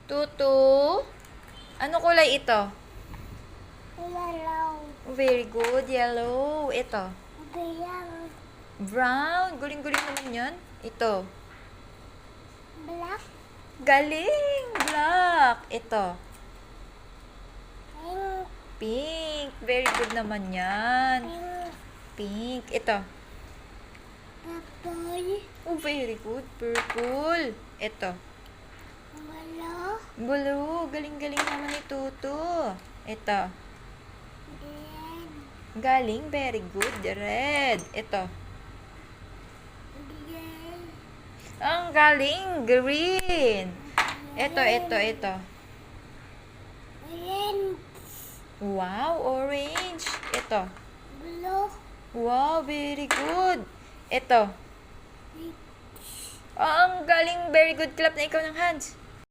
Tutu? Ano kulay ito? Yellow. Very good. Yellow. Ito. Brown. Brown. Guling-guling naman yan. Ito. Black. Galing. Black. Ito. Pink. Pink. Very good naman yan. Pink. Pink. Ito. Purple. Oh, very good. Purple. Ito. Yellow. Blue. Galing-galing naman ni Tutu. Ito. Red. Galing. Very good. Red. Ito. Green. Ang galing. Green. Ito. Orange. Wow. Orange. Ito. Blue. Wow. Very good. Ito. Pink. Ang galing. Very good. Clap na ikaw ng hands.